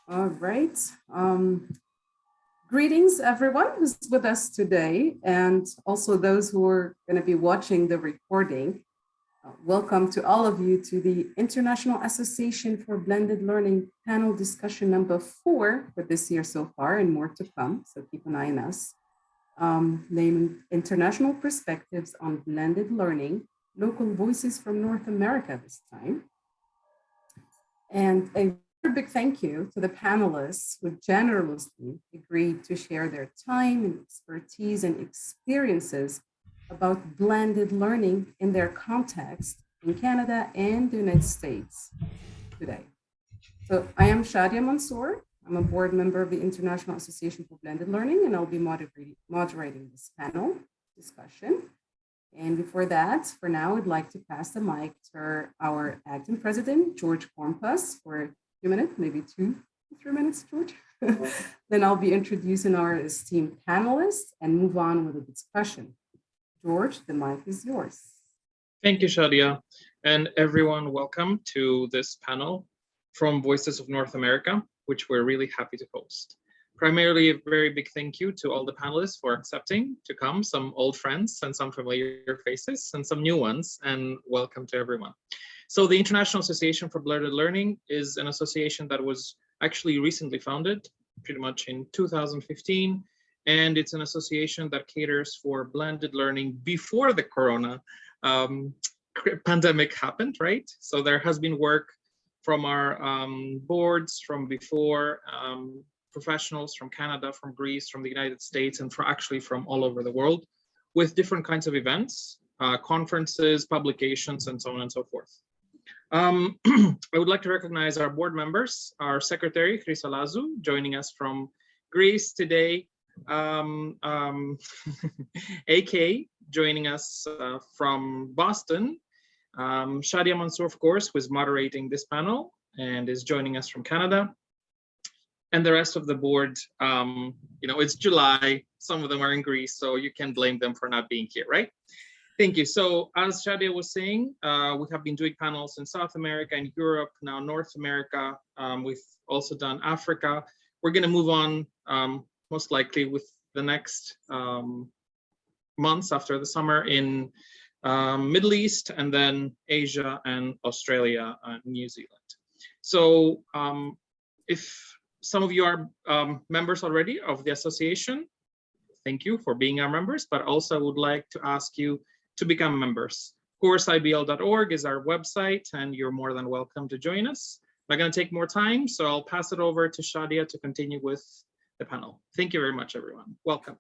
All right. Greetings, everyone who's with us today, and also those who are going to be watching the recording. Welcome to all of you to the International Association for Blended Learning panel discussion number 4 for this year so far, and more to come. So keep an eye on us. Named International Perspectives on Blended Learning, Local Voices from North America this time. And a big thank you to the panelists who generously agreed to share their time and expertise and experiences about blended learning in their context in Canada and the United States today. So I am Shadia Mansour. I'm a board member of the International Association for Blended Learning, and I'll be moderating this panel discussion. And before that, for now, I'd like to pass the mic to our acting president, George Kornpass, for a few minutes, maybe 2 to 3 minutes, George. Then I'll be introducing our esteemed panelists and move on with the discussion. George, the mic is yours. Thank you, Shadia. And everyone, welcome to this panel from Voices of North America, which we're really happy to host. Primarily, a very big thank you to all the panelists for accepting to come, some old friends and some familiar faces and some new ones, and welcome to everyone. So the International Association for Blended Learning is an association that was actually recently founded, pretty much in 2015, and it's an association that caters for blended learning before the corona pandemic happened, right? So there has been work from our boards from before, professionals from Canada, from Greece, from the United States, and from all over the world with different kinds of events, conferences, publications, and so on and so forth. I would like to recognize our board members, our secretary, Chrysalazu, joining us from Greece today, AK joining us from Boston, Shadia Mansour, of course, who is moderating this panel and is joining us from Canada. And the rest of the board, it's July, some of them are in Greece, so you can blame them for not being here, right? Thank you. So as Shadia was saying, we have been doing panels in South America and Europe, now North America. We've also done Africa. We're gonna move on most likely with the next months after the summer in Middle East, and then Asia and Australia and New Zealand. So if some of you are members already of the association, thank you for being our members, but also I would like to ask you to become members. Of course, IABL.org is our website, and you're more than welcome to join us. I'm not going to take more time, so I'll pass it over to Shadia to continue with the panel. Thank you very much, everyone. Welcome.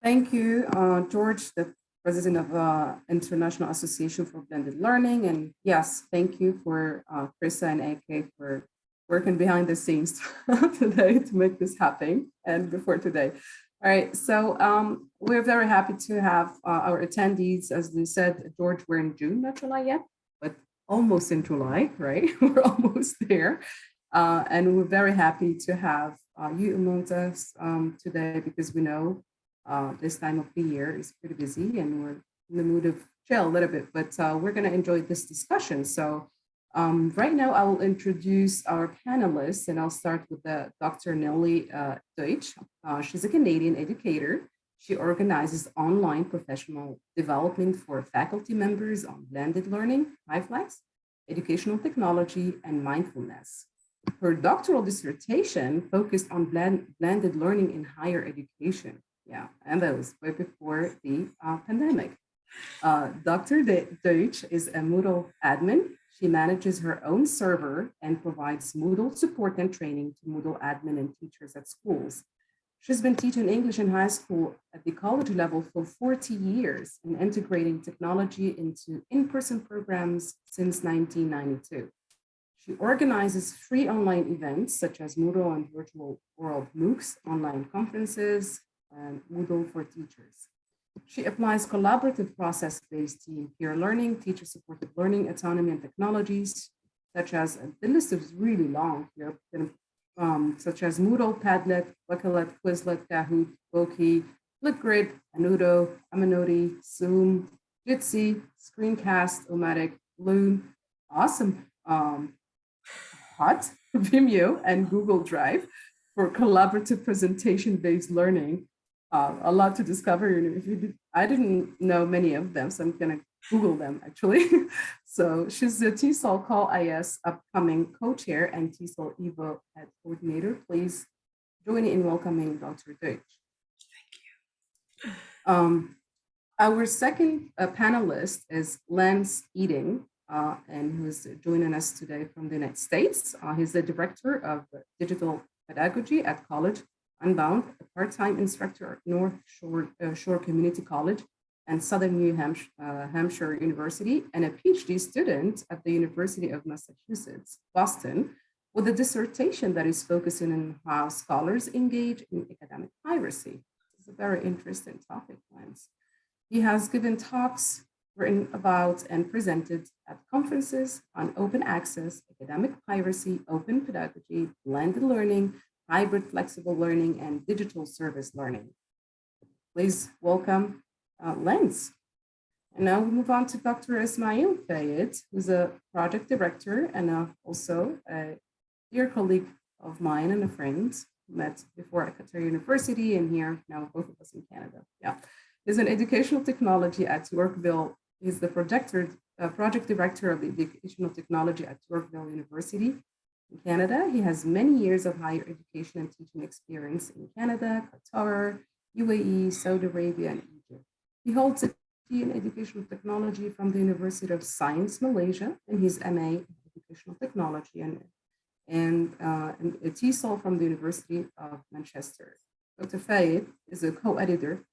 Thank you, George, the president of International Association for Blended Learning. And yes, thank you for Krista and AK for working behind the scenes today to make this happen and before today. All right, so we're very happy to have our attendees. As we said, George, we're in June, not July yet, but almost in July, right? We're almost there. And we're very happy to have you among us today, because we know this time of the year is pretty busy and we're in the mood of chill a little bit, but we're going to enjoy this discussion. So right now I will introduce our panelists, and I'll start with Dr. Nellie Deutsch. She's a Canadian educator. She organizes online professional development for faculty members on blended learning, HiFlex, educational technology, and mindfulness. Her doctoral dissertation focused on blended learning in higher education. Yeah, and that was way before the pandemic. Dr. Deutsch is a Moodle admin. She manages her own server and provides Moodle support and training to Moodle admin and teachers at schools. She's been teaching English in high school at the college level for 40 years and integrating technology into in-person programs since 1992. She organizes free online events such as Moodle and Virtual World MOOCs, online conferences, and Moodle for teachers. She applies collaborative process-based team peer learning, teacher-supported learning, autonomy, and technologies, such as, the list is really long here, such as Moodle, Padlet, Wakelet, Quizlet, Kahoot, Loki, Flipgrid, Anudo, Amanoti, Zoom, Jitsi, Screencast, Omatic, Loon, Awesome, Hot, Vimeo and Google Drive for collaborative presentation-based learning. A lot to discover. If you did, I didn't know many of them, so I'm gonna Google them actually. So she's the TESOL Call IS upcoming co-chair and TESOL Evo Ed coordinator. Please join in welcoming Dr. Deutsch. Thank you. Our second panelist is Lance Eating, and who's joining us today from the United States. He's the director of digital pedagogy at College Unbound, a part-time instructor at North Shore Community College and Southern New Hampshire University, and a PhD student at the University of Massachusetts, Boston, with a dissertation that is focusing on how scholars engage in academic piracy. It's a very interesting topic, Lance. He has given talks, written about, and presented at conferences on open access, academic piracy, open pedagogy, blended learning, hybrid flexible learning, and digital service learning. Please welcome Lance. And now we move on to Dr. Ismail Fayed, who's a project director and also a dear colleague of mine and a friend. Met before at Qatar University and here now both of us in Canada. Yeah, he's an educational technology at Yorkville. He's the project director of the educational technology at Yorkville University in Canada. He has many years of higher education and teaching experience in Canada, Qatar, UAE, Saudi Arabia, and Egypt. He holds a PhD in educational technology from the University of Science, Malaysia, and his MA in educational technology and a TESOL from the University of Manchester. Dr. Fayed is a co-editor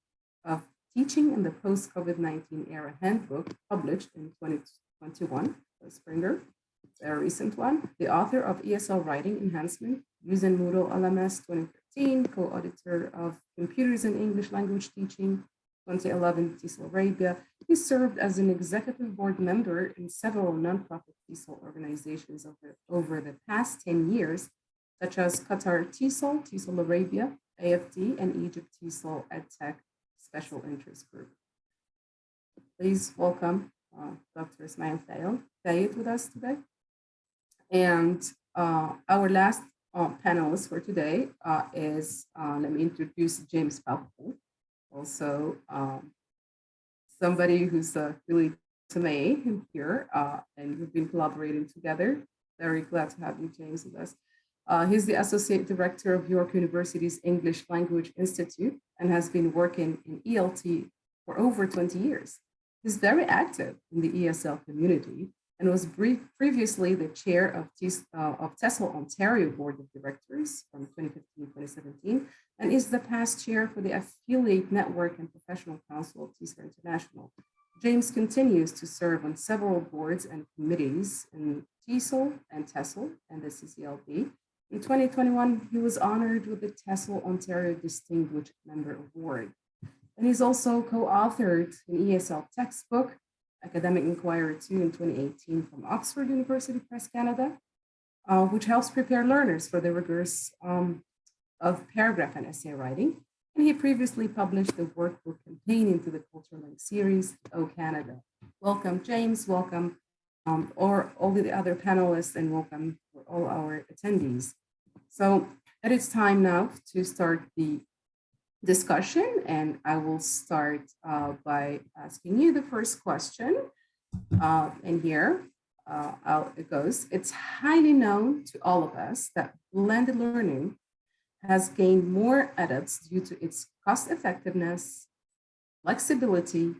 of Teaching in the Post-COVID-19 Era Handbook, published in 2021, Springer, a recent one. The author of ESL Writing Enhancement, using Moodle LMS 2013, co-editor of Computers in English Language Teaching, 2011, TESOL Arabia. He served as an executive board member in several nonprofit TESOL organizations over the past 10 years, such as Qatar TESOL, TESOL Arabia, AFD, and Egypt TESOL EdTech Special Interest Group. Please welcome Dr. Ismail Fayed with us today. And our last panelist for today is, let me introduce James Powell. Also, somebody who's really to me here, and we've been collaborating together. Very glad to have you, James, with us. He's the Associate Director of York University's English Language Institute and has been working in ELT for over 20 years. He's very active in the ESL community and was previously the chair of TESOL Ontario Board of Directors from 2015-2017, and is the past chair for the Affiliate Network and Professional Council of TESOL International. James continues to serve on several boards and committees in TESOL and TESOL and the CCLB. In 2021, he was honored with the TESOL Ontario Distinguished Member Award. And he's also co-authored an ESL textbook, Academic Inquiry 2 in 2018 from Oxford University Press Canada, which helps prepare learners for the rigors of paragraph and essay writing. And he previously published the workbook Campaigning to the Culture Link series, O Canada. Welcome, James, welcome, or all the other panelists, and welcome for all our attendees. So it is time now to start the discussion, and I will start by asking you the first question. And here it goes. It's highly known to all of us that blended learning has gained more adepts due to its cost effectiveness, flexibility,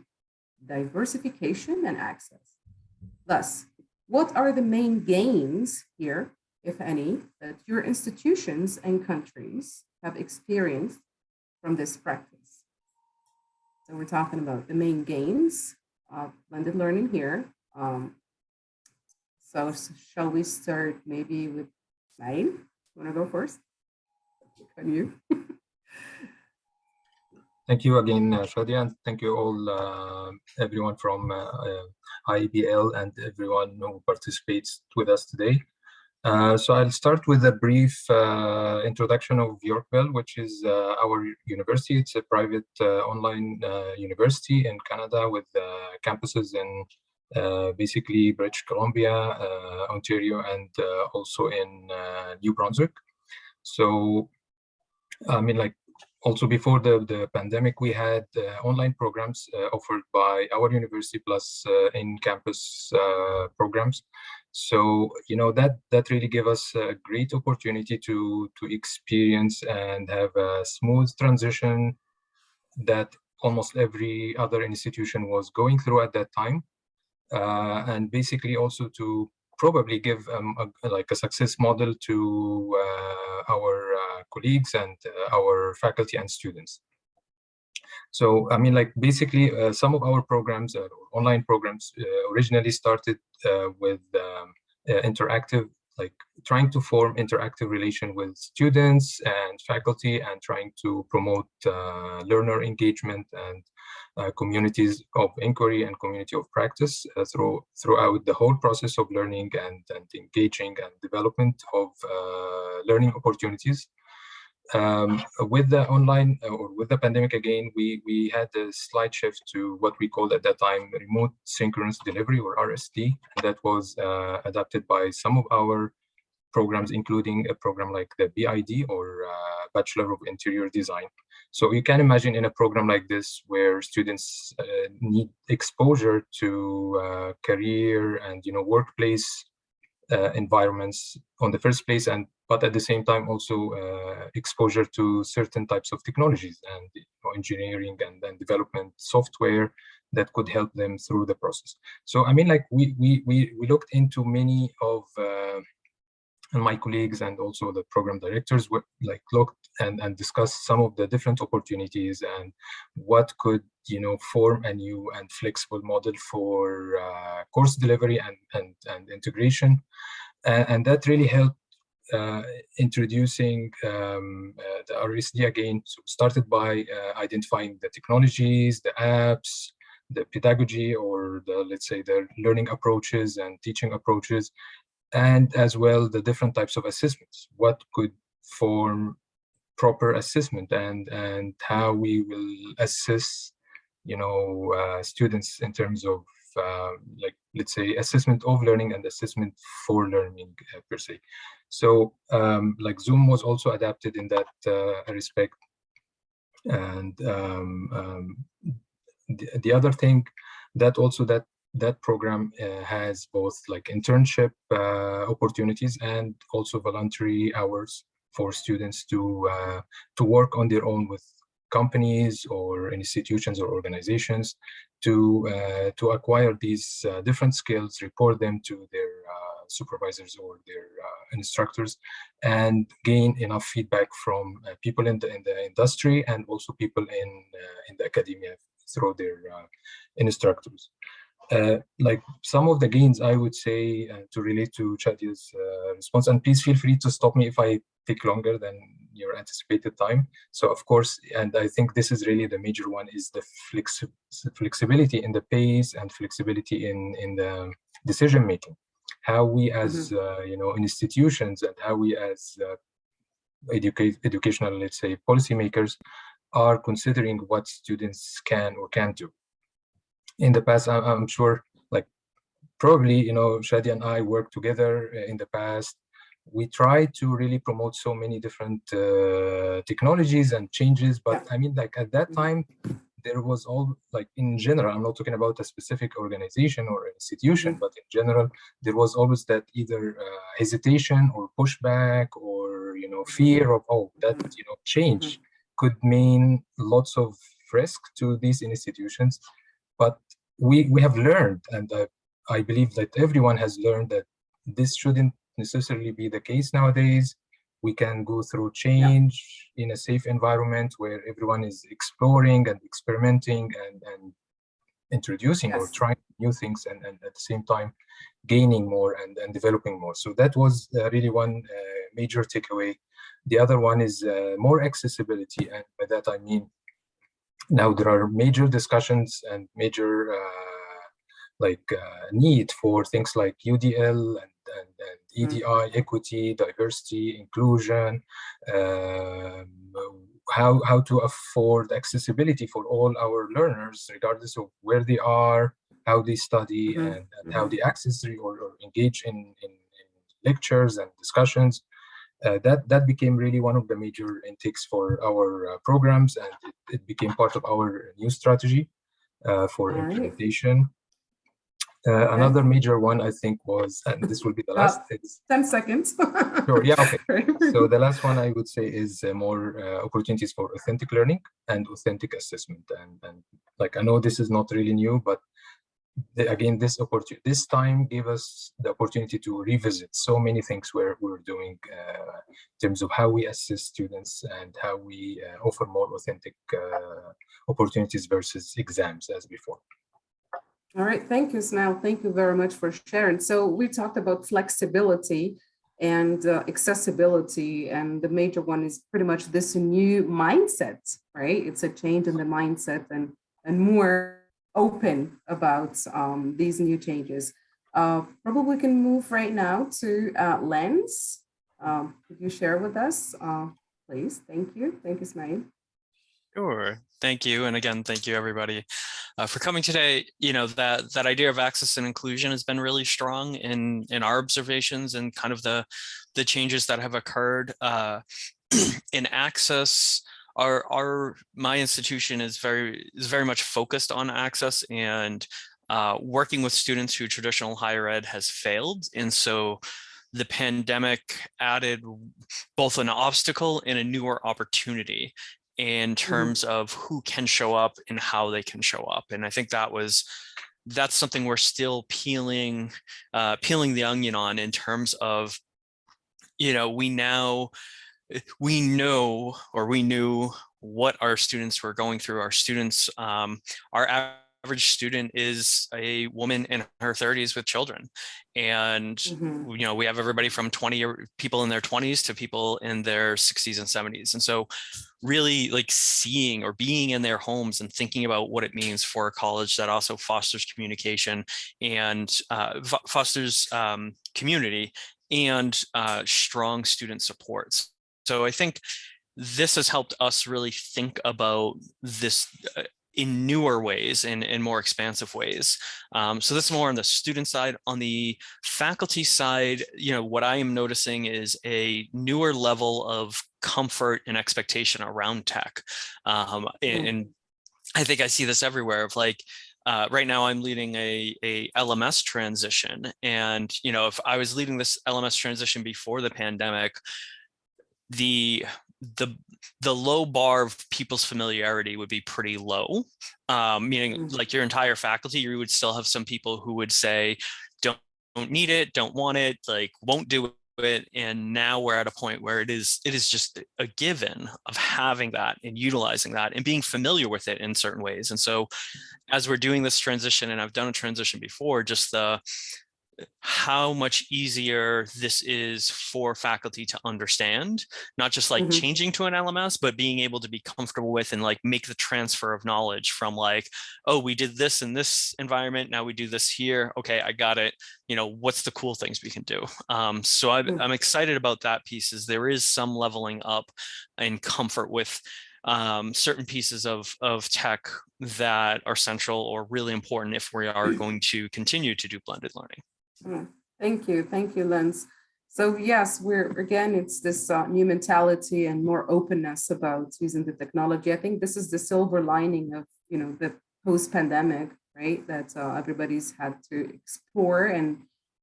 diversification, and access. Thus, what are the main gains here, if any, that your institutions and countries have experienced from this practice? So we're talking about the main gains of blended learning here. So shall we start maybe with Ismail? You want to go first? Can you? Thank you again, Shadia, and thank you all, everyone from IABL and everyone who participates with us today. So I'll start with a brief introduction of Yorkville, which is our university. It's a private online university in Canada with campuses in basically British Columbia, Ontario, and also in New Brunswick. So, I mean, like, also before the pandemic, we had online programs offered by our university plus in-campus programs. So, you know, that really gave us a great opportunity to experience and have a smooth transition that almost every other institution was going through at that time. And basically also to probably give like a success model to our colleagues and our faculty and students. So, I mean, like, basically some of our programs, online programs, originally started with interactive, like trying to form interactive relation with students and faculty, and trying to promote learner engagement and communities of inquiry and community of practice throughout the whole process of learning and engaging and development of learning opportunities. With the online or with the pandemic again, we had a slight shift to what we called at that time remote synchronous delivery, or RSD. That was adapted by some of our programs, including a program like the BID, or Bachelor of Interior Design. So you can imagine in a program like this, where students need exposure to career and, you know, workplace environments on the first place, but at the same time also exposure to certain types of technologies and, you know, engineering and development software that could help them through the process. So, I mean, like, we looked into many of and my colleagues and also the program directors were like looked and discussed some of the different opportunities and what could, you know, form a new and flexible model for course delivery and integration, and that really helped introducing the RSD again. So started by identifying the technologies, the apps, the pedagogy, or the, let's say, the learning approaches and teaching approaches, and as well the different types of assessments, what could form proper assessment, and how we will assess, you know, students in terms of like, let's say, assessment of learning and assessment for learning per se. So like Zoom was also adapted in that respect. And the other thing that also that program has both like internship opportunities and also voluntary hours for students to work on their own with companies or institutions or organizations to acquire these different skills, report them to their supervisors or their instructors, and gain enough feedback from people in the industry and also people in the academia through their instructors. Like some of the gains, I would say, to relate to Shadia's response, and please feel free to stop me if I take longer than your anticipated time. So of course, and I think this is really the major one, is the flexibility in the pace and flexibility in the decision making. How we as you know, institutions, and how we as educational, let's say, policymakers are considering what students can or can't do. In the past, I'm sure, like, probably, you know, Shadi and I worked together in the past. We tried to really promote so many different technologies and changes, but I mean, like, at that time, there was all, like, in general, I'm not talking about a specific organization or institution, but in general, there was always that either hesitation or pushback or, you know, fear of, oh, that, you know, change could mean lots of risk to these institutions. But we have learned, and I believe that everyone has learned, that this shouldn't necessarily be the case nowadays. We can go through change in a safe environment where everyone is exploring and experimenting and introducing or trying new things, and at the same time gaining more and developing more. So that was really one major takeaway. The other one is more accessibility, and by that I mean, now there are major discussions and major need for things like UDL and EDI, equity, diversity, inclusion, how to afford accessibility for all our learners, regardless of where they are, how they study and how they access or engage in lectures and discussions. That became really one of the major intakes for our programs, and it became part of our new strategy for implementation. Another major one, I think, was, and this will be the last. 10 seconds. Sure. Yeah. Okay. So the last one I would say is more opportunities for authentic learning and authentic assessment. And like, I know this is not really new, but again, this time gave us the opportunity to revisit so many things where we were doing in terms of how we assess students and how we offer more authentic opportunities versus exams as before. All right, thank you, Ismail. Thank you very much for sharing. So we talked about flexibility and accessibility, and the major one is pretty much this new mindset, right? It's a change in the mindset and more open about these new changes. Probably we can move right now to Lens. Could you share with us, please? Thank you. Thank you, Ismail. Sure. Thank you. And again, thank you, everybody, for coming today. You know, that idea of access and inclusion has been really strong in our observations and kind of the changes that have occurred in access. My institution is very much focused on access and working with students who traditional higher ed has failed. And so the pandemic added both an obstacle and a newer opportunity in terms of who can show up and how they can show up. And I think that's something we're still peeling the onion on, in terms of, you know, we knew what our students were going through. Our students, our average student is a woman in her 30s with children. And, you know, we have everybody from people in their 20s to people in their 60s and 70s. And so really, like, seeing or being in their homes and thinking about what it means for a college that also fosters communication and fosters community and strong student supports. So I think this has helped us really think about this in newer ways and in more expansive ways. So this is more on the student side. On the faculty side, you know, what I am noticing is a newer level of comfort and expectation around tech. And I think I see this everywhere, of like, right now I'm leading a LMS transition. And, you know, if I was leading this LMS transition before the pandemic, the low bar of people's familiarity would be pretty low, meaning like your entire faculty, you would still have some people who would say, don't need it, don't want it, like won't do it. And now we're at a point where it is just a given of having that and utilizing that and being familiar with it in certain ways. And so as we're doing this transition, and I've done a transition before, just how much easier this is for faculty to understand, not just like changing to an LMS, but being able to be comfortable with and like make the transfer of knowledge from like, oh, we did this in this environment, now we do this here. Okay, I got it. You know, what's the cool things we can do? So I'm excited about that piece. Is there is some leveling up and comfort with certain pieces of tech that are central or really important if we are going to continue to do blended learning. Thank you, Lens. So yes, it's this new mentality and more openness about using the technology. I think this is the silver lining of, you know, the post-pandemic, right? That everybody's had to explore. And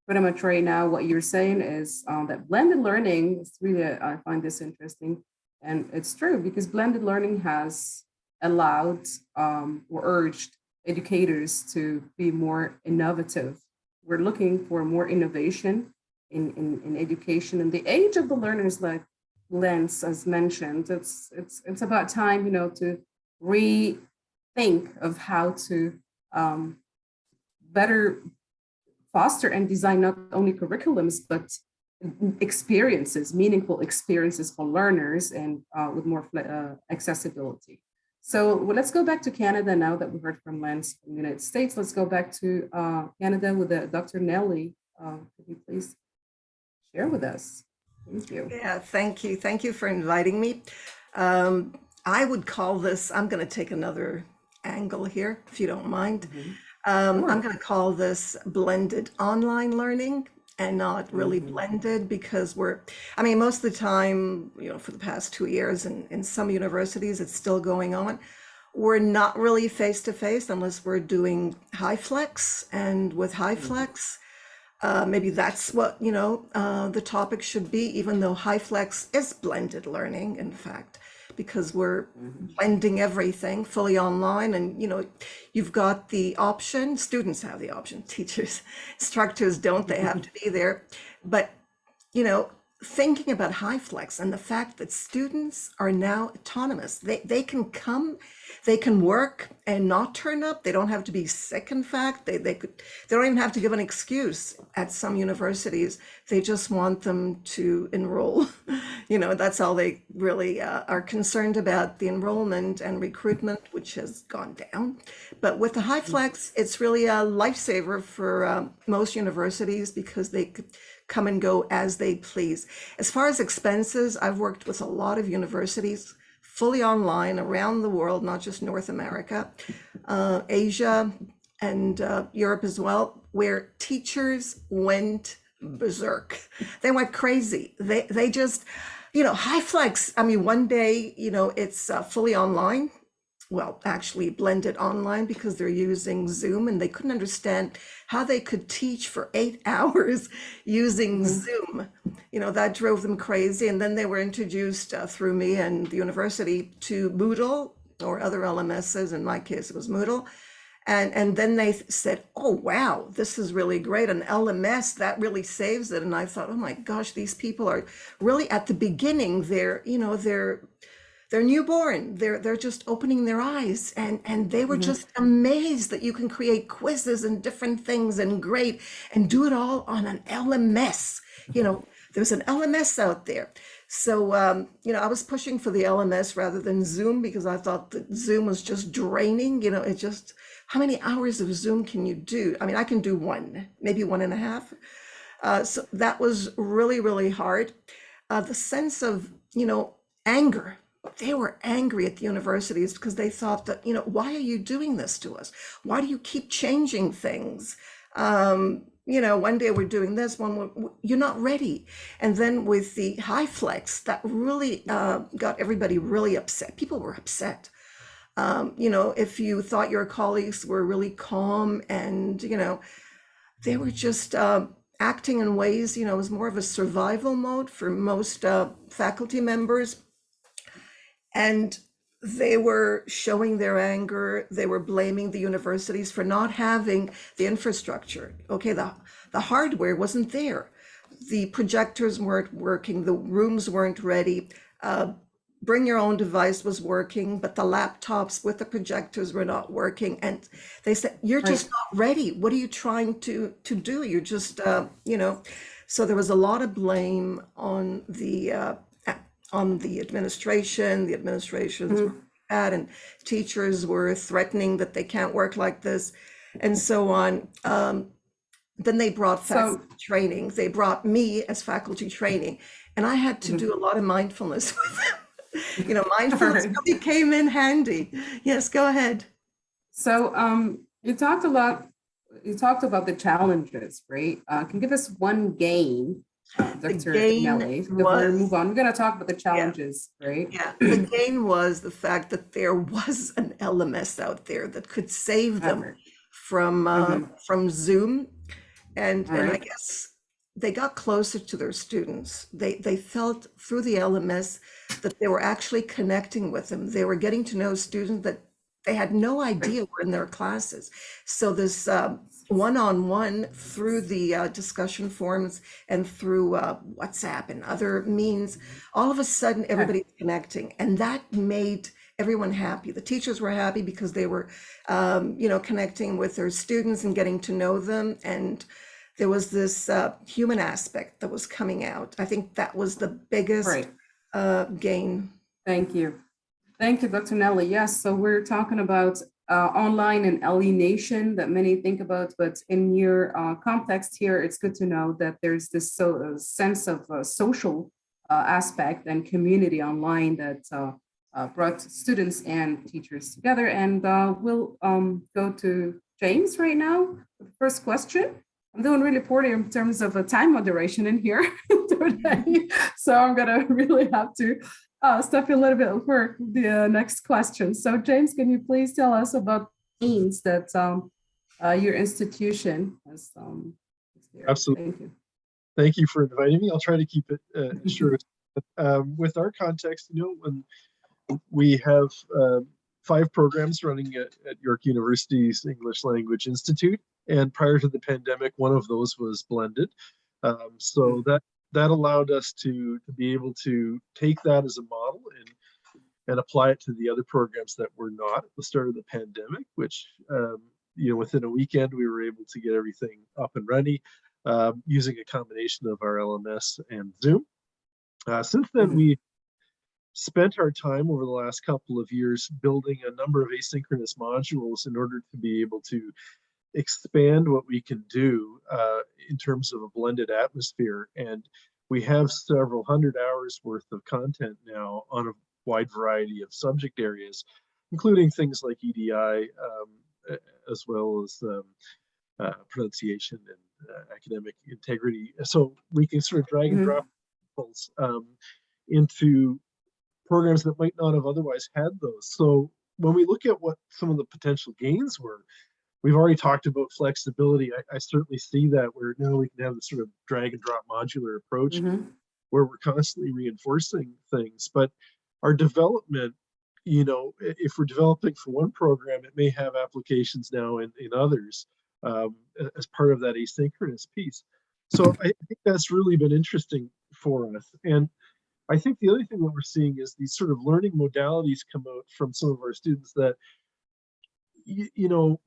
pretty much right now, what you're saying is that blended learning is really, I find this interesting. And it's true, because blended learning has allowed or urged educators to be more innovative. We're looking for more innovation in education, and the age of the learners, like Lens as mentioned, it's about time, you know, to rethink of how to better foster and design not only curriculums but experiences, meaningful experiences for learners, and with more accessibility. So let's go back to Canada now that we heard from Lens from the United States. Let's go back to Canada with Dr. Nelly. Could you please share with us? Thank you. Yeah, thank you. Thank you for inviting me. I would call this, I'm going to take another angle here, if you don't mind. I'm going to call this blended online learning and not really blended because I mean, most of the time, for the past 2 years in some universities, it's still going on. We're not really face to face unless we're doing high flex. And with high flex, maybe that's what, the topic should be, even though high flex is blended learning, in fact, because we're blending everything fully online. And, you've got the option, students have the option, teachers, instructors don't, they have to be there. But, thinking about high flex and the fact that students are now autonomous, they can come, they can work and not turn up. They don't have to be sick. In fact, they don't even have to give an excuse at some universities. They just want them to enroll. That's all they really are concerned about, the enrollment and recruitment, which has gone down. But with the high flex, it's really a lifesaver for most universities because they could come and go as they please. As far as expenses, I've worked with a lot of universities fully online around the world, not just North America, Asia, and Europe as well, where teachers went berserk. They went crazy. They just, high flex. I mean, one day, it's fully online. Well, actually blended online because they're using Zoom, and they couldn't understand how they could teach for 8 hours using Zoom. That drove them crazy. And then they were introduced through me and the university to Moodle or other LMSs. In my case, it was Moodle. And then they said, oh, wow, this is really great. An LMS, that really saves it. And I thought, oh my gosh, these people are really at the beginning. They're newborn. They're just opening their eyes, and they were just amazed that you can create quizzes and different things and great and do it all on an LMS. There's an LMS out there. So, I was pushing for the LMS rather than Zoom because I thought that Zoom was just draining. It just, how many hours of Zoom can you do? I mean, I can do one, maybe 1.5. So that was really, really hard. The sense of, anger. They were angry at the universities because they thought that, why are you doing this to us? Why do you keep changing things? One day we're doing this, you're not ready. And then with the high flex, that really got everybody really upset. People were upset. If you thought your colleagues were really calm and, they were just acting in ways, it was more of a survival mode for most faculty members. And they were showing their anger. They were blaming the universities for not having the infrastructure. Okay, the hardware wasn't there. The projectors weren't working. The rooms weren't ready. Bring your own device was working, but the laptops with the projectors were not working. And they said, you're just not ready. What are you trying to do? You're just, So there was a lot of blame on the administration. The administrations were bad, and teachers were threatening that they can't work like this, and so on. Then they brought faculty training. They brought me as faculty training, and I had to do a lot of mindfulness with them. Mindfulness really came in handy. Yes, go ahead. So you talked about the challenges, right? Can you give us one gain, Dr. Nelly, before we move on? We're going to talk about the challenges, right? Yeah, the gain was the fact that there was an LMS out there that could save them from Zoom. And I guess they got closer to their students. They felt through the LMS that they were actually connecting with them. They were getting to know students that they had no idea were in their classes. So this one-on-one through the discussion forums and through WhatsApp and other means, all of a sudden everybody's connecting, and that made everyone happy. The teachers were happy because they were, connecting with their students and getting to know them, and there was this human aspect that was coming out. I think that was the biggest gain. Thank you. Thank you, Dr. Nelly. Yes, so we're talking about online and alienation that many think about, but in your context here, it's good to know that there's this sense of social aspect and community online that brought students and teachers together. And we'll go to James right now. First question. I'm doing really poorly in terms of a time moderation in here today. So I'm gonna really have to step a little bit for the next question. So James, can you please tell us about means that your institution has Absolutely. Thank you. Thank you for inviting me. I'll try to keep it short. With our context, when we have 5 programs running at York University's English Language Institute, and prior to the pandemic, one of those was blended. So that allowed us to be able to take that as a model and apply it to the other programs that were not at the start of the pandemic, which within a weekend we were able to get everything up and running using a combination of our LMS and Zoom. Since then, we spent our time over the last couple of years building a number of asynchronous modules in order to be able to expand what we can do in terms of a blended atmosphere. And we have several hundred hours worth of content now on a wide variety of subject areas, including things like EDI, as well as pronunciation and academic integrity. So we can sort of drag and drop into programs that might not have otherwise had those. So when we look at what some of the potential gains were, we've already talked about flexibility. I certainly see that, where now we can have this sort of drag and drop modular approach where we're constantly reinforcing things. But our development, if we're developing for one program, it may have applications now in others as part of that asynchronous piece. So I think that's really been interesting for us. And I think the other thing that we're seeing is these sort of learning modalities come out from some of our students that,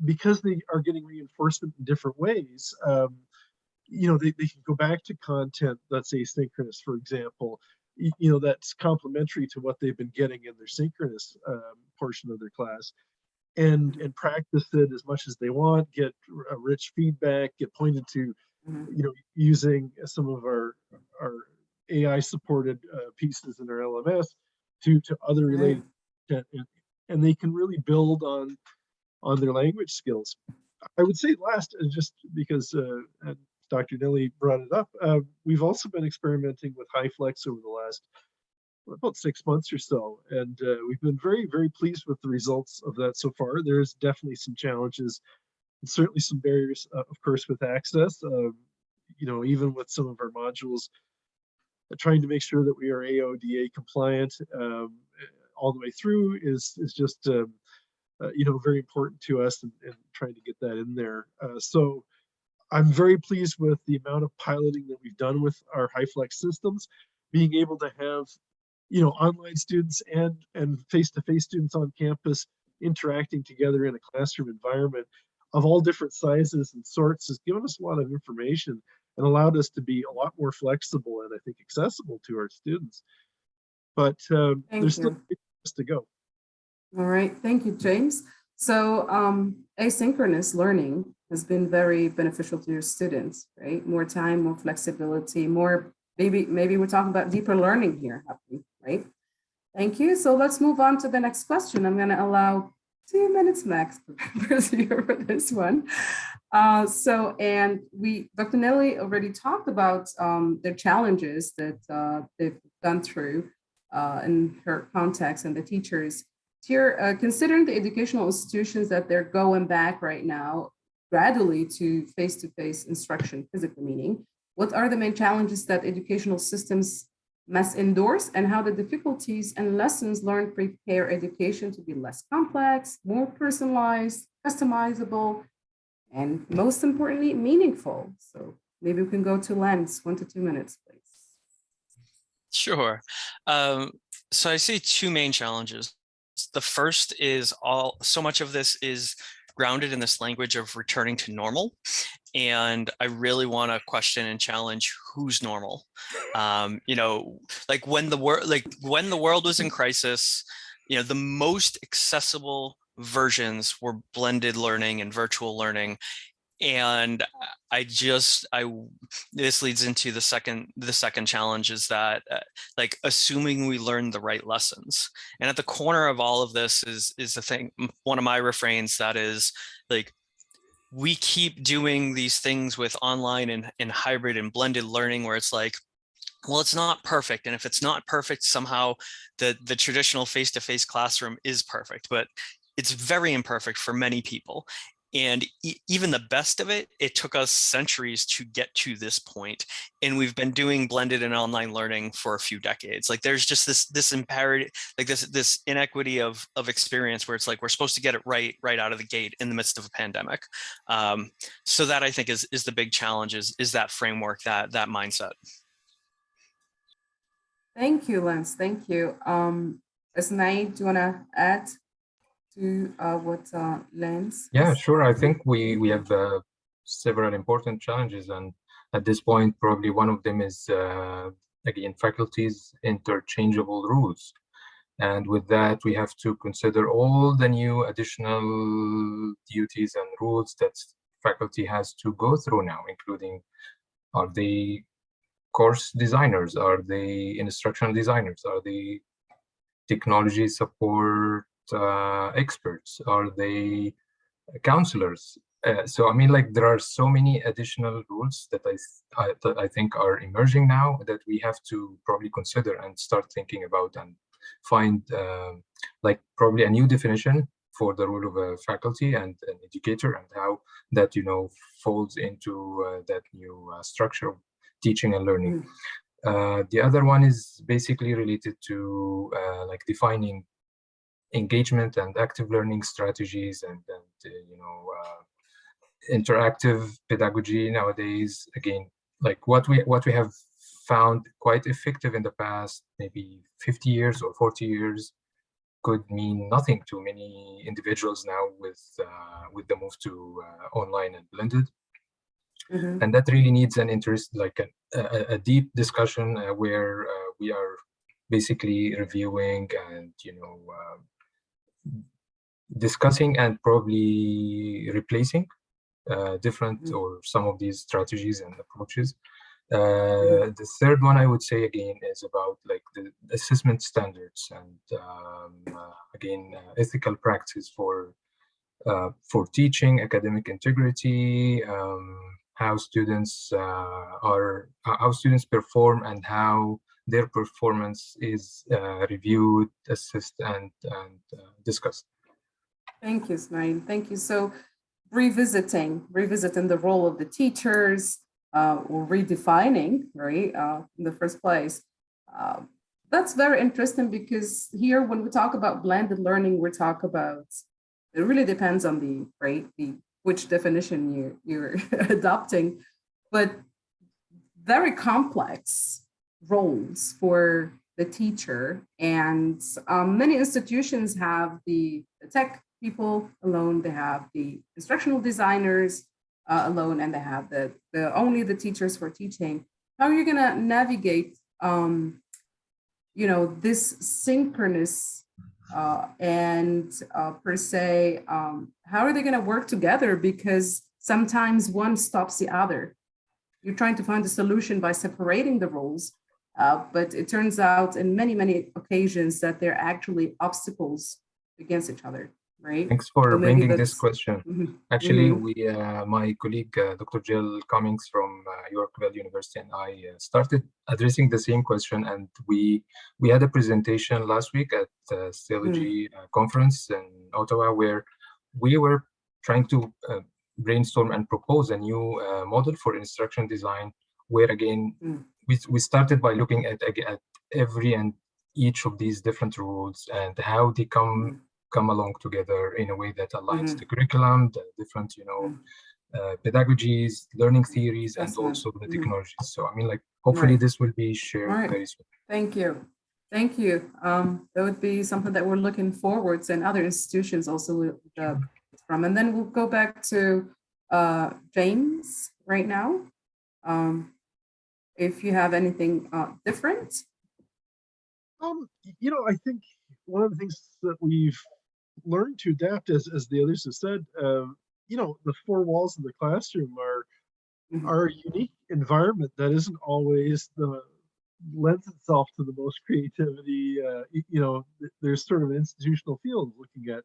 because they are getting reinforcement in different ways, they can go back to content that's asynchronous, for example, that's complementary to what they've been getting in their synchronous portion of their class, and practice it as much as they want, get a rich feedback, get pointed to, using some of our AI supported pieces in our LMS to other related content, and they can really build on their language skills. I would say last, just because Dr. Nelly brought it up, we've also been experimenting with HighFlex over the last about 6 months or so, and we've been very, very pleased with the results of that so far. There's definitely some challenges and certainly some barriers, of course, with access. Even with some of our modules, trying to make sure that we are AODA compliant all the way through is just very important to us, and trying to get that in there. So I'm very pleased with the amount of piloting that we've done with our HighFlex systems, being able to have online students and face-to-face students on campus interacting together in a classroom environment of all different sizes and sorts has given us a lot of information and allowed us to be a lot more flexible and I think accessible to our students. But there's still ways to go. All right, thank you, James. So asynchronous learning has been very beneficial to your students, right? More time, more flexibility, more, maybe we're talking about deeper learning here happening, right? Thank you. So let's move on to the next question. I'm going to allow 2 minutes max for this one. Dr. Nelly already talked about the challenges that they've gone through in her context and the teachers. Here, considering the educational institutions that they're going back right now gradually to face-to-face instruction, physical meaning, what are the main challenges that educational systems must endorse, and how the difficulties and lessons learned prepare education to be less complex, more personalized, customizable, and most importantly, meaningful? So maybe we can go to Lance, 1 to 2 minutes, please. Sure. So I see 2 main challenges. The first is so much of this is grounded in this language of returning to normal. And I really want to question and challenge who's normal. Like when the world was in crisis, the most accessible versions were blended learning and virtual learning. And this leads into the second challenge, is that assuming we learn the right lessons. And at the corner of all of this is the thing, one of my refrains, that is like, we keep doing these things with online and hybrid and blended learning where it's like, well, it's not perfect. And if it's not perfect, somehow the traditional face-to-face classroom is perfect, but it's very imperfect for many people. And even the best of it, it took us centuries to get to this point. And we've been doing blended and online learning for a few decades. Like there's just this imperative, like this inequity of experience where it's like, we're supposed to get it right out of the gate in the midst of a pandemic. So that I think is the big challenge is that framework, that mindset. Thank you, Lance. Thank you. Asnai, do you want to add to what Lance? Yeah, sure. I think we have several important challenges, and at this point, probably one of them is again faculty's interchangeable rules. And with that, we have to consider all the new additional duties and rules that faculty has to go through now, including, are they course designers? Are they instructional designers? Are they technology support experts? Are they counselors? So I mean, like there are so many additional rules that I think are emerging now that we have to probably consider and start thinking about and find like probably a new definition for the role of a faculty and an educator and how that folds into that new structure of teaching and learning. The other one is basically related to like defining engagement and active learning strategies and interactive pedagogy nowadays. Again, like what we have found quite effective in the past maybe 50 years or 40 years could mean nothing to many individuals now with the move to online and blended. And that really needs an interest, like a deep discussion where we are basically reviewing and discussing and probably replacing different or some of these strategies and approaches. The third one I would say again is about like the assessment standards and again ethical practice for teaching, academic integrity, how students how students perform and how their performance is reviewed, assessed, and discussed. Thank you, Smail. Thank you. So revisiting the role of the teachers or redefining, right, in the first place. That's very interesting because here when we talk about blended learning, we talk about, it really depends on which definition you're adopting, but very complex roles for the teacher. And many institutions have the tech people alone, they have the instructional designers alone, and they have the only the teachers for teaching. How are you gonna navigate this synchronous and per se, how are they going to work together? Because sometimes one stops the other. You're trying to find a solution by separating the roles, but it turns out in many, many occasions that they're actually obstacles against each other, right? Thanks for So maybe bringing this question. Actually, my colleague, Dr. Jill Cummings from Yorkville University and I started addressing the same question, and we had a presentation last week at the Theology conference in Ottawa where we were trying to brainstorm and propose a new model for instruction design, where again, we started by looking at every and each of these different rules and how they come along together in a way that aligns the curriculum, the different, pedagogies, learning theories, and also the technologies. So, I mean, like, hopefully this will be shared very soon. Thank you. Thank you. That would be something that we're looking forward to, and other institutions also from. And then we'll go back to James right now. If you have anything different. I think one of the things that we've learned to adapt, as the others have said, the four walls of the classroom are a unique environment that isn't always lends itself to the most creativity. There's sort of an institutional field looking at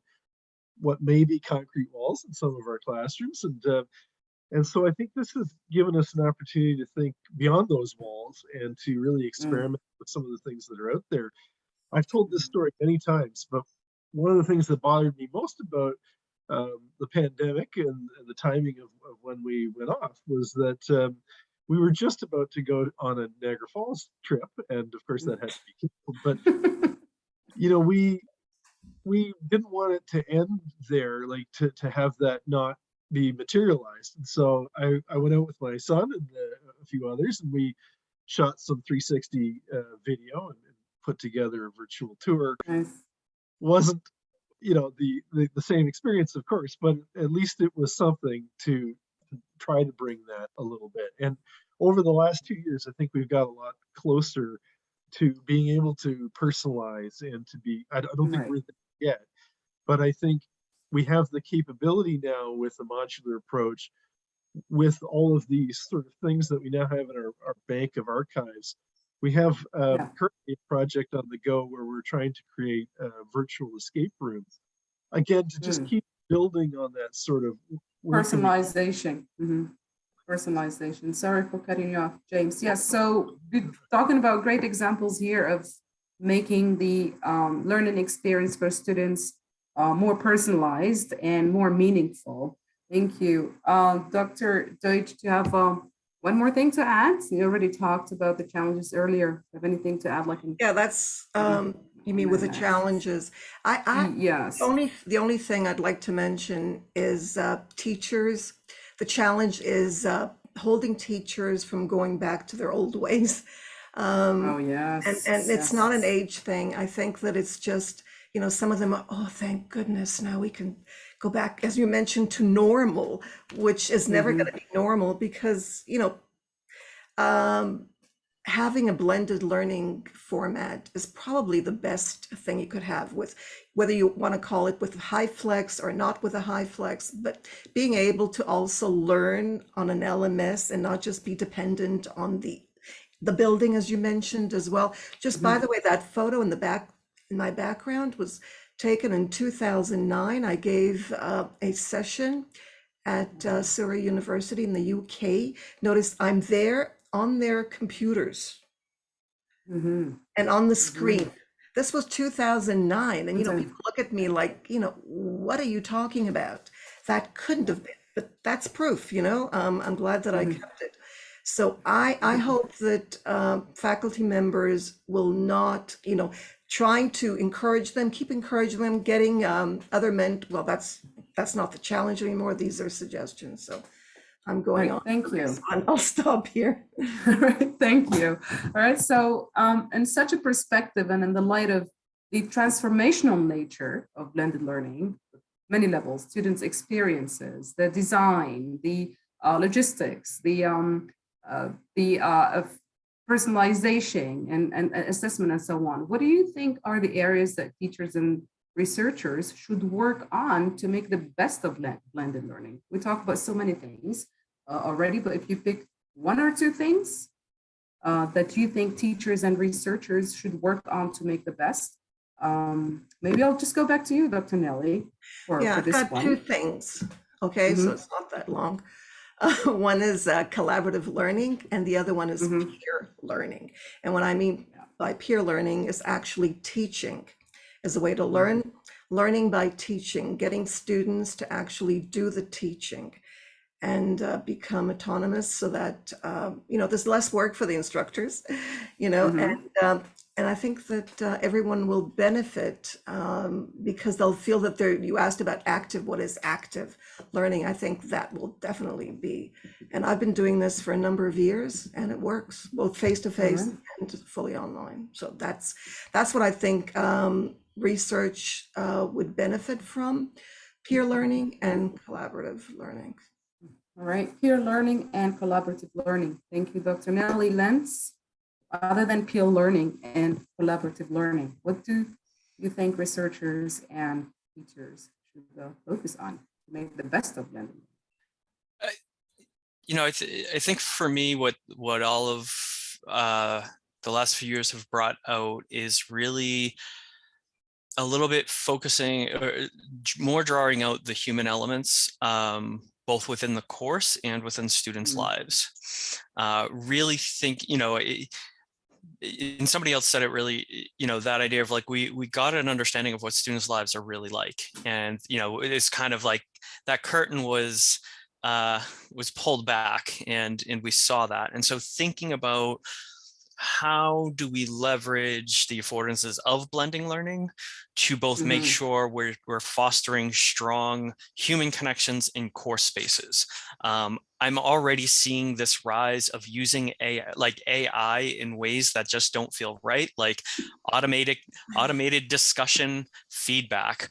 what may be concrete walls in some of our classrooms. And so I think this has given us an opportunity to think beyond those walls and to really experiment with some of the things that are out there. I've told this story many times, but one of the things that bothered me most about the pandemic and the timing of when we went off was that we were just about to go on a Niagara Falls trip, and of course that had to be canceled. But you know, we didn't want it to end there, like to have that not be materialized. And so I went out with my son and a few others, and we shot some 360 video and put together a virtual tour. Nice. Wasn't, you know, the same experience, of course, but at least it was something to try to bring that a little bit. And over the last 2 years, I think we've got a lot closer to being able to personalize and to be, I don't think we're there yet, but I think we have the capability now with the modular approach, with all of these sort of things that we now have in our bank of archives. We have currently a project on the go where we're trying to create virtual escape rooms. Again, to just keep building on that sort of personalization. Personalization. Sorry for cutting you off, James. Yes, so we're talking about great examples here of making the learning experience for students more personalized and more meaningful. Thank you. Dr. Deutsch, do you have one more thing to add? You already talked about the challenges earlier. Do you have anything to add? Yeah, that's, you mean with the challenges. Yes. The only thing I'd like to mention is teachers. The challenge is holding teachers from going back to their old ways. Oh, yes. And it's not an age thing. I think that it's just, you know, some of them are, oh, thank goodness, now we can go back, as you mentioned, to normal, which is never going to be normal because, you know, having a blended learning format is probably the best thing you could have, with whether you want to call it with high flex or not with a high flex, but being able to also learn on an LMS and not just be dependent on the building, as you mentioned as well. Just by the way, that photo in the back, in my background, was taken in 2009. I gave a session at Surrey University in the UK. Notice I'm there on their computers and on the screen. This was 2009. And, you know, people look at me like, you know, what are you talking about? That couldn't have been, but that's proof, you know. I'm glad that I kept it. So I hope that faculty members will not, you know, trying to encourage them, keep encouraging them, getting other well, that's not the challenge anymore. These are suggestions. So I'm going on. Thank you. I'll stop here. All right, thank you. All right, so in such a perspective and in the light of the transformational nature of blended learning, many levels, students' experiences, the design, the logistics, the personalization and assessment and so on. What do you think are the areas that teachers and researchers should work on to make the best of blended learning? We talk about so many things already, but if you pick one or two things that you think teachers and researchers should work on to make the best, maybe I'll just go back to you, Dr. Nelly, for this one. I've got two things. Okay, so it's not that long. One is collaborative learning, and the other one is peer learning. And what I mean by peer learning is actually teaching as a way to learn, learning by teaching, getting students to actually do the teaching and become autonomous so that, you know, there's less work for the instructors, you know, and I think that everyone will benefit because they'll feel that you asked about active, what is active learning? I think that will definitely be, and I've been doing this for a number of years and it works both face-to-face and fully online. So that's what I think research would benefit from, peer learning and collaborative learning. All right, peer learning and collaborative learning. Thank you, Dr. Nelly. Lentz, other than peer learning and collaborative learning, what do you think researchers and teachers should focus on to make the best of blended learning? You know, I think for me, what all of the last few years have brought out is really a little bit focusing or more drawing out the human elements, both within the course and within students' lives. Really think, and somebody else said it really, that idea of like, we got an understanding of what students' lives are really like. And, it's kind of like that curtain was pulled back, and we saw that. And so thinking about how do we leverage the affordances of blending learning to both make sure we're fostering strong human connections in course spaces. I'm already seeing this rise of using AI in ways that just don't feel right, like automated discussion feedback,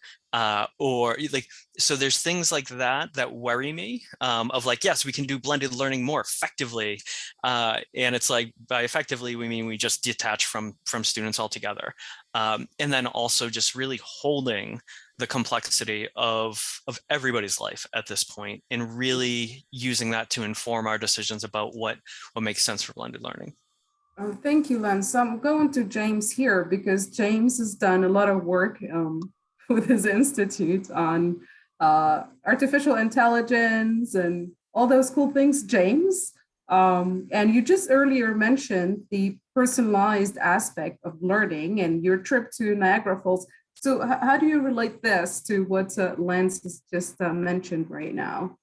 or like, so there's things like that worry me, of like, yes, we can do blended learning more effectively, and it's like, by effectively we mean we just detach from students altogether, and then also just really holding the complexity of everybody's life at this point, and really using that to inform our decisions about what makes sense for blended learning. Thank you, Len. So I'm going to James here because James has done a lot of work with his institute on artificial intelligence and all those cool things, James. And you just earlier mentioned the personalized aspect of learning and your trip to Niagara Falls. So how do you relate this to what Lance has just mentioned right now?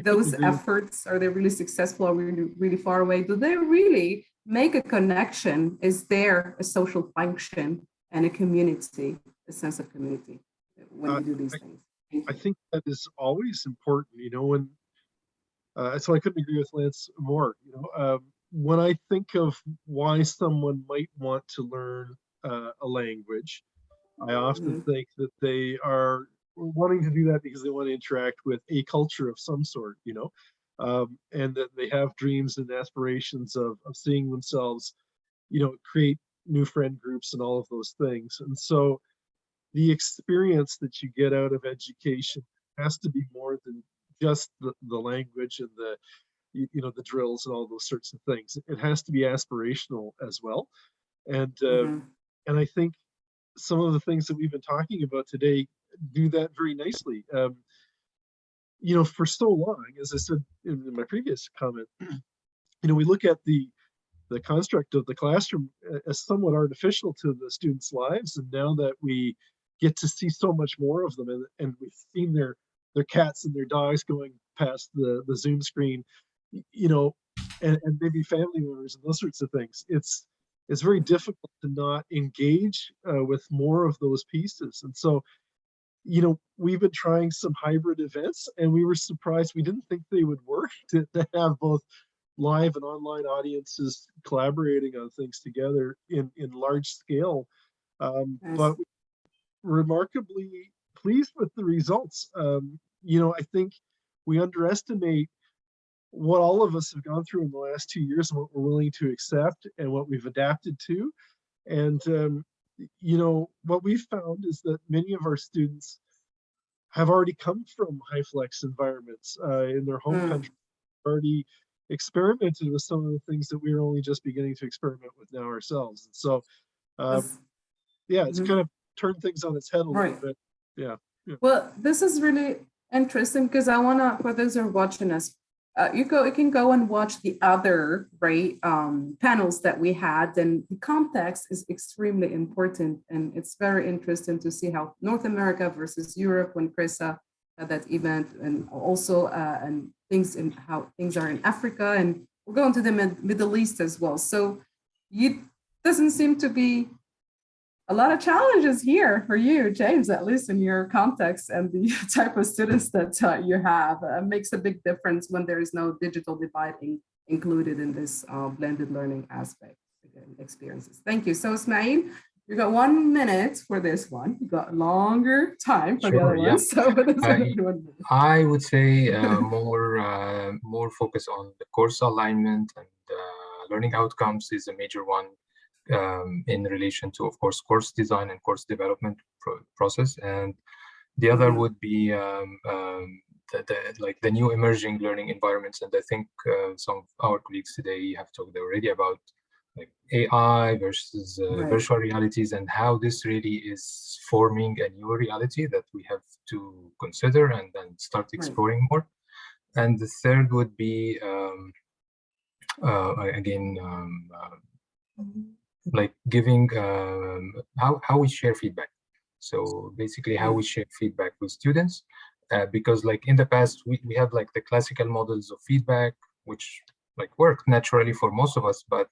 Those efforts, are they really successful? Are we really far away? Do they really make a connection? Is there a social function and a community, a sense of community when you do these things? I think that is always important, when so I couldn't agree with Lance more. When I think of why someone might want to learn a language, I often think that they are wanting to do that because they want to interact with a culture of some sort, and that they have dreams and aspirations of seeing themselves, create new friend groups and all of those things. And so the experience that you get out of education has to be more than just the language and the drills and all those sorts of things. It has to be aspirational as well. And and I think some of the things that we've been talking about today do that very nicely. For so long, as I said in my previous comment, we look at the construct of the classroom as somewhat artificial to the students' lives, and now that we get to see so much more of them, and we've seen their cats and their dogs going past the Zoom screen, and maybe family members and those sorts of things, it's very difficult to not engage with more of those pieces. And so, we've been trying some hybrid events, and we were surprised. We didn't think they would work to have both live and online audiences collaborating on things together in large scale. But remarkably pleased with the results. I think we underestimate what all of us have gone through in the last 2 years and what we're willing to accept and what we've adapted to. And, what we've found is that many of our students have already come from high flex environments in their home country, already experimented with some of the things that we are only just beginning to experiment with now ourselves. And so, it's kind of turned things on its head a little bit. Yeah. Well, this is really interesting because I want to, for those who are watching us, you can go and watch the other panels that we had, and the context is extremely important, and it's very interesting to see how North America versus Europe, when Krista had that event, and also and things in how things are in Africa, and we're going to the Middle East as well. So it doesn't seem to be a lot of challenges here for you, James, at least in your context and the type of students that you have. Makes a big difference when there is no digital divide included in this blended learning aspect experiences. Thank you. So Ismail, you got 1 minute for this one. You got longer time for the other one. So I would say more focus on the course alignment and learning outcomes is a major one. In relation to, of course, course design and course development process, and the other would be the new emerging learning environments. And I think some of our colleagues today have talked already about like AI versus Right. virtual realities, and how this really is forming a new reality that we have to consider and then start exploring more. And the third would be again like giving how we share feedback. So basically how we share feedback with students, because like in the past we had like the classical models of feedback which like worked naturally for most of us, but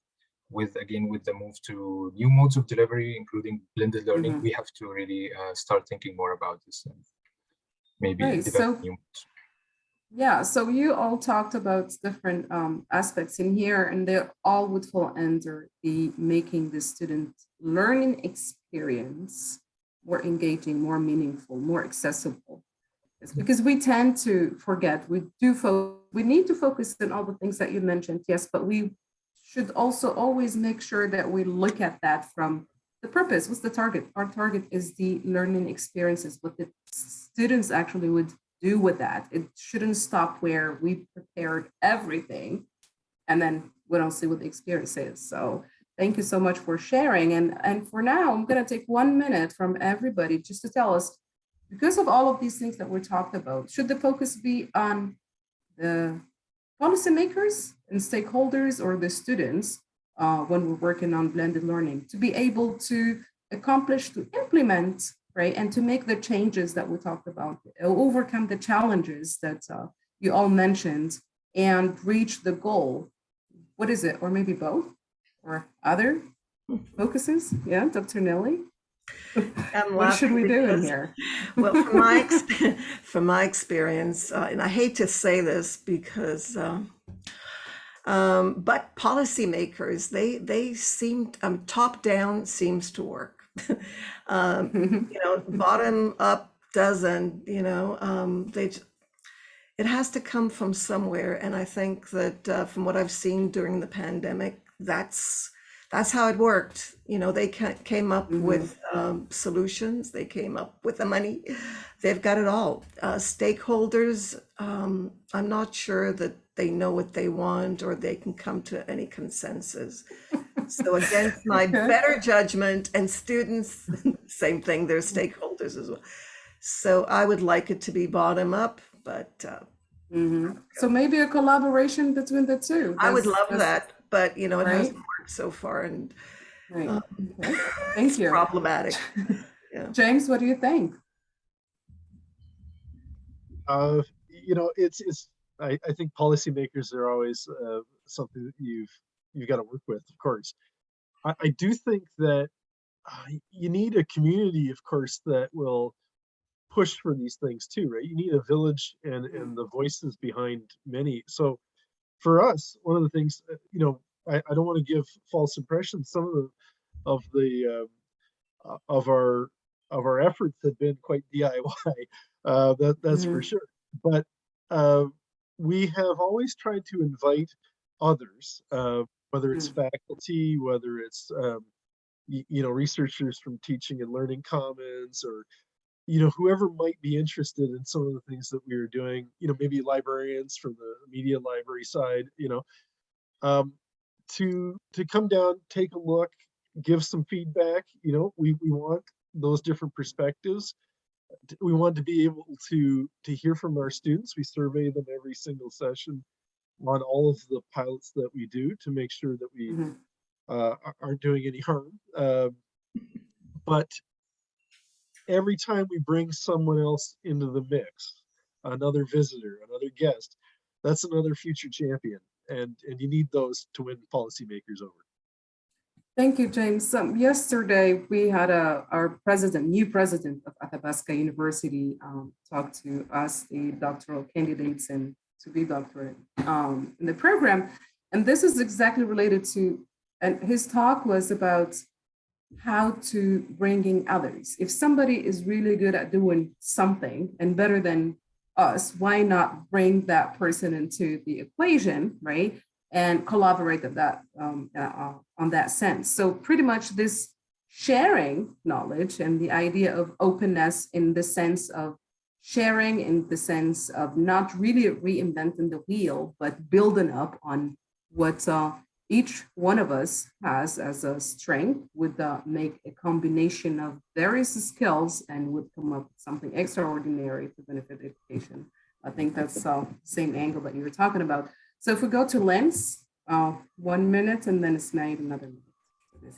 with the move to new modes of delivery, including blended learning, we have to really start thinking more about this and maybe develop new modes. Yeah, so you all talked about different aspects in here, and they all would fall under the making the student learning experience more engaging, more meaningful, more accessible. It's because we tend to forget, we need to focus on all the things that you mentioned, yes, but we should also always make sure that we look at that from the purpose. What's the target? Our target is the learning experiences, what the students actually would do with that. It shouldn't stop where we prepared everything and then we don't see what the experience is. So thank you so much for sharing. And for now, I'm going to take 1 minute from everybody just to tell us, because of all of these things that we're talking about, should the focus be on the policymakers and stakeholders or the students when we're working on blended learning to be able to accomplish, to implement, right, and to make the changes that we talked about, overcome the challenges that you all mentioned, and reach the goal? What is it? Or maybe both or other focuses? Yeah, Dr. Nelly? What should we do in here? Well, from my experience, and I hate to say this because, but policymakers, they seem, top down seems to work. Bottom up doesn't, it has to come from somewhere. And I think that from what I've seen during the pandemic, that's how it worked. They came up with solutions. They came up with the money. They've got it all. Stakeholders, I'm not sure that they know what they want or they can come to any consensus. So against my better judgment, and students, same thing, they're stakeholders as well. So I would like it to be bottom up, but so maybe a collaboration between the two. I would love that, but it right? hasn't worked so far, and right. Thank you. Problematic. Yeah. James, what do you think? It's I think policymakers are always something that you've got to work with, of course. I do think that you need a community, of course, that will push for these things too, right? You need a village and the voices behind many. So for us, one of the things, I don't want to give false impressions. Some of our efforts have been quite DIY. That's for sure. But we have always tried to invite others, whether it's faculty, whether it's researchers from Teaching and Learning Commons, or whoever might be interested in some of the things that we are doing. Maybe librarians from the media library side. To come down, take a look, give some feedback. We want those different perspectives. We want to be able to hear from our students. We survey them every single session on all of the pilots that we do to make sure that we aren't doing any harm. But every time we bring someone else into the mix, another visitor, another guest, that's another future champion. And you need those to win policymakers over. Thank you, James. Yesterday, we had our new president of Athabasca University talk to us, the doctoral candidates and to-be doctorate in the program. And this is exactly related to, and his talk was about how to bring in others. If somebody is really good at doing something and better than us, why not bring that person into the equation, right? And collaborate on that sense. So pretty much this sharing knowledge and the idea of openness in the sense of sharing, in the sense of not really reinventing the wheel, but building up on what each one of us has as a strength would make a combination of various skills and would come up with something extraordinary to benefit education. I think that's the same angle that you were talking about. So if we go to Lens, 1 minute, and then Ismail another minute.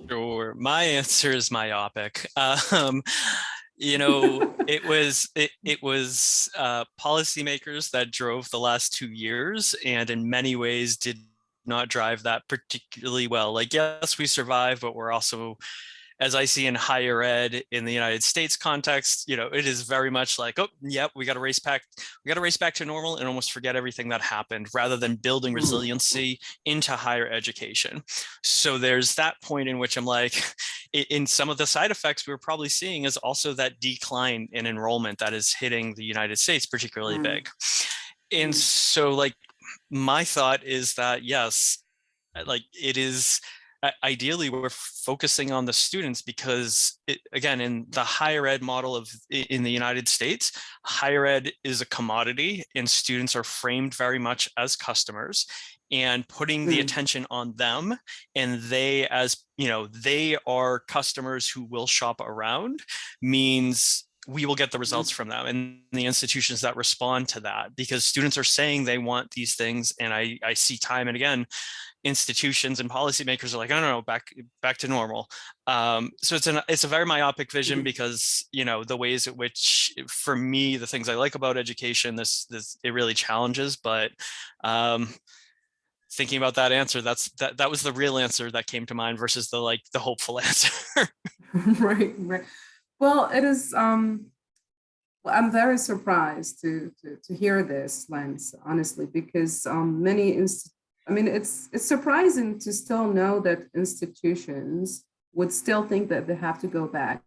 Sure. My answer is myopic. It was policymakers that drove the last 2 years, and in many ways did not drive that particularly well. Like, yes, we survived, but we're also, as I see in higher ed in the United States context, it is very much like, oh, yep, we got to race back to normal and almost forget everything that happened, rather than building resiliency into higher education. So there's that point in which I'm like, in some of the side effects we're probably seeing is also that decline in enrollment that is hitting the United States particularly big. And so, like, my thought is that, yes, like, it is, ideally we're focusing on the students, because again, in the higher ed model in the United States, higher ed is a commodity and students are framed very much as customers, and putting the attention on them, and they are customers who will shop around, means we will get the results from them and the institutions that respond to that, because students are saying they want these things. And I see time and again, institutions and policymakers are like, no, back to normal. So it's a very myopic vision, because the ways at which, for me, the things I like about education, this it really challenges. But thinking about that answer, that was the real answer that came to mind versus the hopeful answer. Right. Well, it is. Well, I'm very surprised to hear this, Lance, honestly, because it's surprising to still know that institutions would still think that they have to go back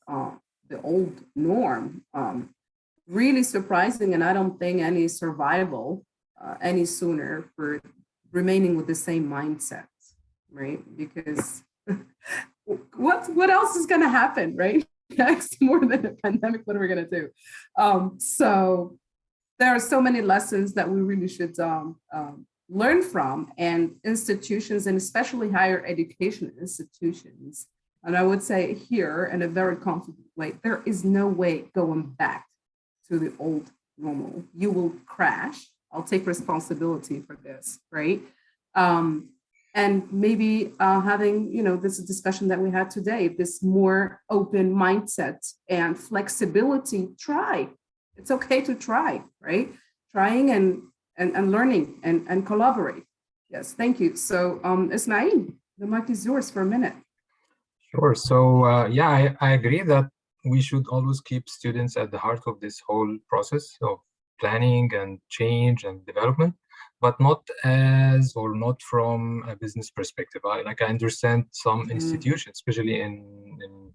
the old norm. Really surprising, and I don't think any survival any sooner for remaining with the same mindset, right? Because what else is going to happen, right? Next, more than a pandemic, what are we going to do? So there are so many lessons that we really should learn from, and institutions, and especially higher education institutions. And I would say here, in a very confident way, there is no way going back to the old normal. You will crash. I'll take responsibility for this, right? And maybe having, this discussion that we had today, this more open mindset and flexibility. Try. It's okay to try, right? Trying and learning and collaborate. Yes, thank you. So Ismail, the mic is yours for a minute. Sure. So I agree that we should always keep students at the heart of this whole process of planning and change and development, but not from a business perspective. I understand some institutions, especially in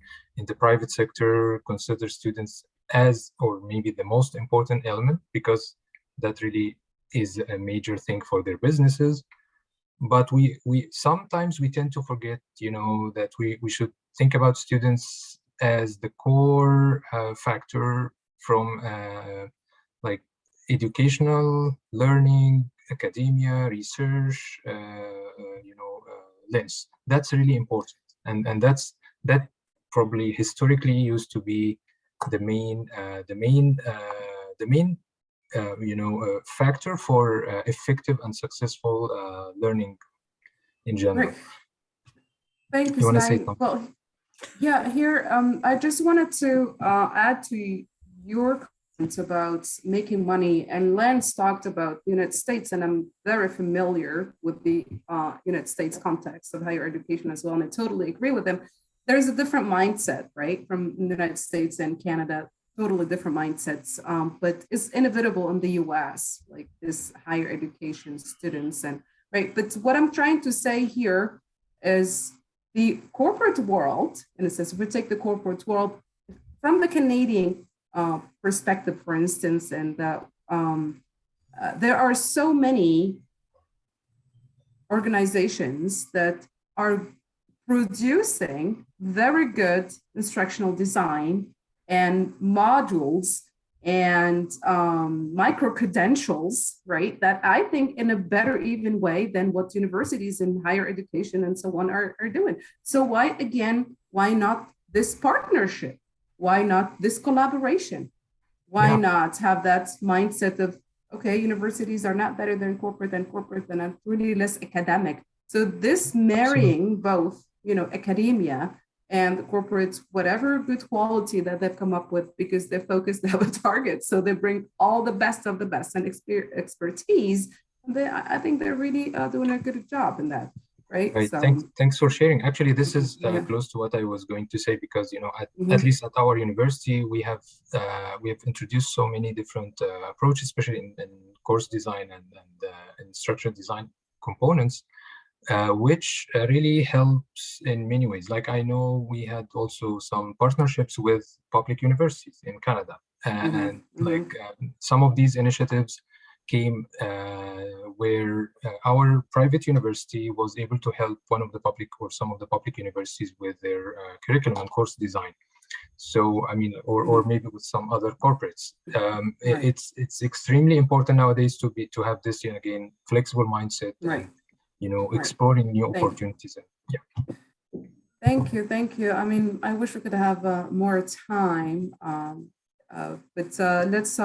the private sector, consider students as, or maybe the most important element, because that really is a major thing for their businesses. But we sometimes we tend to forget, that we should think about students as the core factor from like educational, learning, academia, research, lens. That's really important, and that probably historically used to be the main factor for effective and successful learning in general. Right. Thank you, You want to say Ismail. something? Well, yeah, here, I just wanted to add to your comments about making money. And Lance talked about the United States, and I'm very familiar with the United States context of higher education as well. And I totally agree with them. There's a different mindset, right, from the United States and Canada, totally different mindsets, but it's inevitable in the US, like this higher education students. And right, but what I'm trying to say here is the corporate world, in a sense, if we take the corporate world from the Canadian perspective, for instance, and there are so many organizations that are producing very good instructional design and modules and micro credentials, right? That I think in a better even way than what universities in higher education and so on are doing. So why not this partnership? Why not this collaboration? Why not have that mindset of, okay, universities are not better than corporate and not really less academic. So this marrying both, academia and corporate, whatever good quality that they've come up with, because they're focused, they have a target. So they bring all the best of the best and expertise. And I think they're really doing a good job in that. Right. Right. So, Thanks for sharing. Actually, this is close to what I was going to say, because at least at our university we have introduced so many different approaches, especially in course design and instructional design components, which really helps in many ways. Like, I know we had also some partnerships with public universities in Canada, and some of these initiatives came where our private university was able to help one of the public or some of the public universities with their curriculum and course design. So, I mean, or maybe with some other corporates. It's extremely important nowadays to have this, again, flexible mindset, and exploring new opportunities. Thank you. I mean, I wish we could have more time, but let's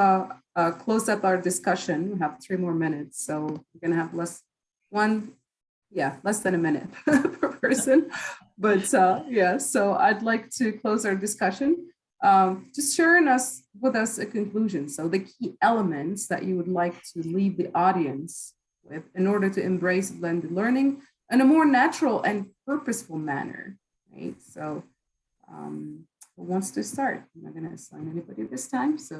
close up our discussion. We have 3 more minutes, so we're gonna have less than a minute per person. But so I'd like to close our discussion. Just sharing with us a conclusion. So the key elements that you would like to leave the audience with in order to embrace blended learning in a more natural and purposeful manner, right? So who wants to start? I'm not going to assign anybody this time, so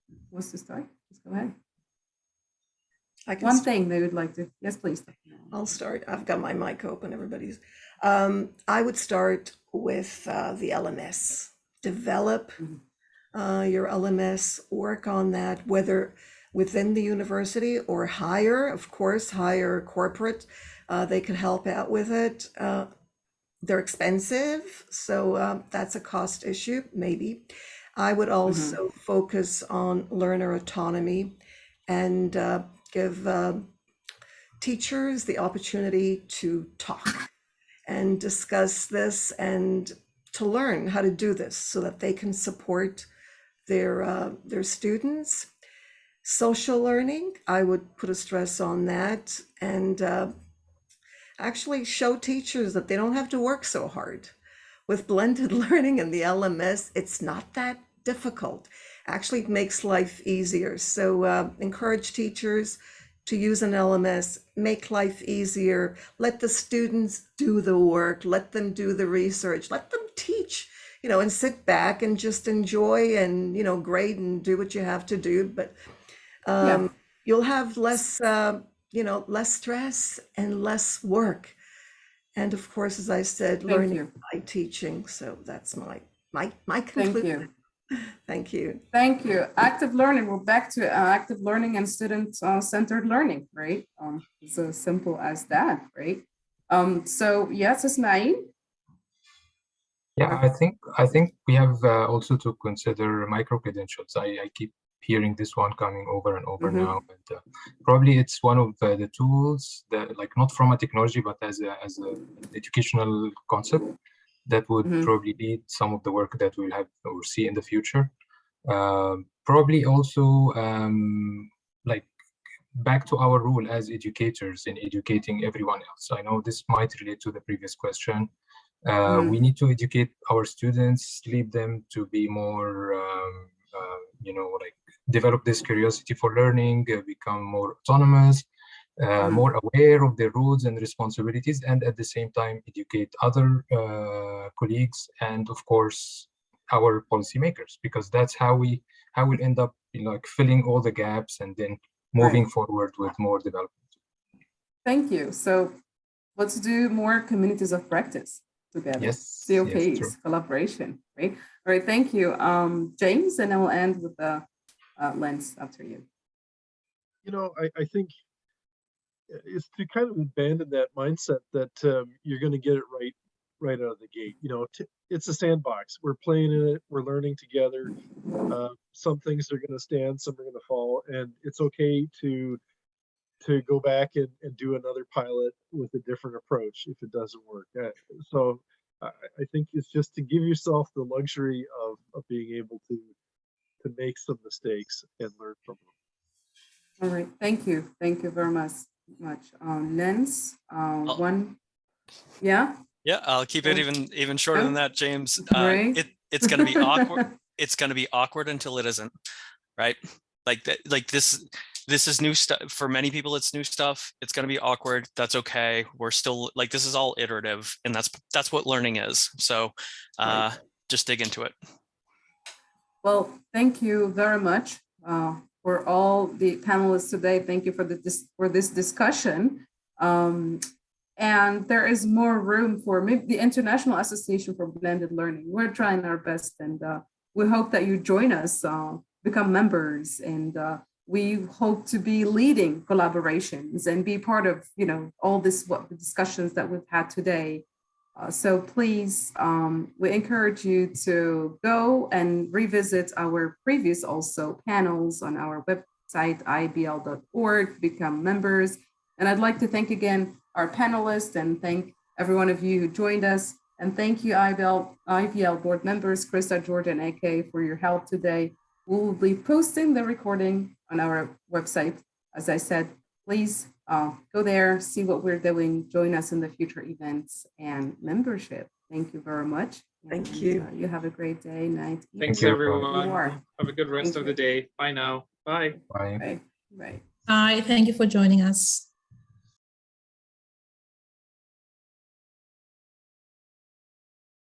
who wants to start? Just go ahead. One thing they would like to, yes, please. I'll start. I've got my mic open, everybody's. I would start with the LMS. Develop your LMS, work on that, whether within the university or hire corporate. They can help out with it. They're expensive, so that's a cost issue, maybe. I would also focus on learner autonomy and give teachers the opportunity to talk and discuss this and to learn how to do this so that they can support their students. Social learning, I would put a stress on that, and actually show teachers that they don't have to work so hard. With blended learning and the LMS, it's not that difficult. Actually, it makes life easier. So encourage teachers to use an LMS, make life easier, let the students do the work, let them do the research, let them teach, and sit back and just enjoy and, grade and do what you have to do. But you'll have less, less stress and less work. And of course, as I said, learning by teaching. So that's my conclusion. Thank you. Thank you. Active learning. We're back to active learning and student-centered learning, right? It's as simple as that, right? So yes, Ismail. Yeah, I think we have also to consider micro credentials. I keep hearing this one coming over and over now, and probably it's one of the tools that, like, not from a technology, but as a educational concept that would probably lead some of the work that we'll have or see in the future. Probably also like back to our role as educators in educating everyone else. I know this might relate to the previous question. We need to educate our students, lead them to be more, like, develop this curiosity for learning, become more autonomous, more aware of their roles and responsibilities, and at the same time educate other colleagues and, of course, our policymakers, because that's how we'll end up, filling all the gaps and then moving forward with more development. Thank you. So let's do more communities of practice together. Yes. COPs, yes, collaboration, right? All right, thank you. James, and I will end with the lens after you. I think it's to kind of abandon that mindset that you're going to get it right right out of the gate. You know, it's a sandbox. We're playing in it. We're learning together. Some things are going to stand, some are going to fall, and it's okay to go back and do another pilot with a different approach if it doesn't work. So I think it's just to give yourself the luxury of being able to make some mistakes and learn from them. All right, thank you very much. Lens, yeah. Yeah, I'll keep it even shorter than that, James. Right. It's going to be awkward. It's going to be awkward until it isn't, right? Like that. Like this is new stuff for many people. It's new stuff. It's going to be awkward. That's okay. We're still like, this is all iterative, and that's what learning is. So Right. just dig into it. Well, thank you very much for all the panelists today. Thank you for this discussion. And there is more room for maybe the International Association for Blended Learning. We're trying our best, and we hope that you join us, become members, and we hope to be leading collaborations and be part of, all the discussions that we've had today. So please, we encourage you to go and revisit our previous also panels on our website, IABL.org, become members. And I'd like to thank again our panelists and thank every one of you who joined us. And thank you, IABL board members, Krista, George, and AK for your help today. We'll be posting the recording on our website. As I said, please go there, see what we're doing, join us in the future events and membership. Thank you very much. Thank you. You have a great day, night. Thanks, everyone. Have a good rest of the day. Bye now. Bye. Bye. Right. Bye. Thank you for joining us.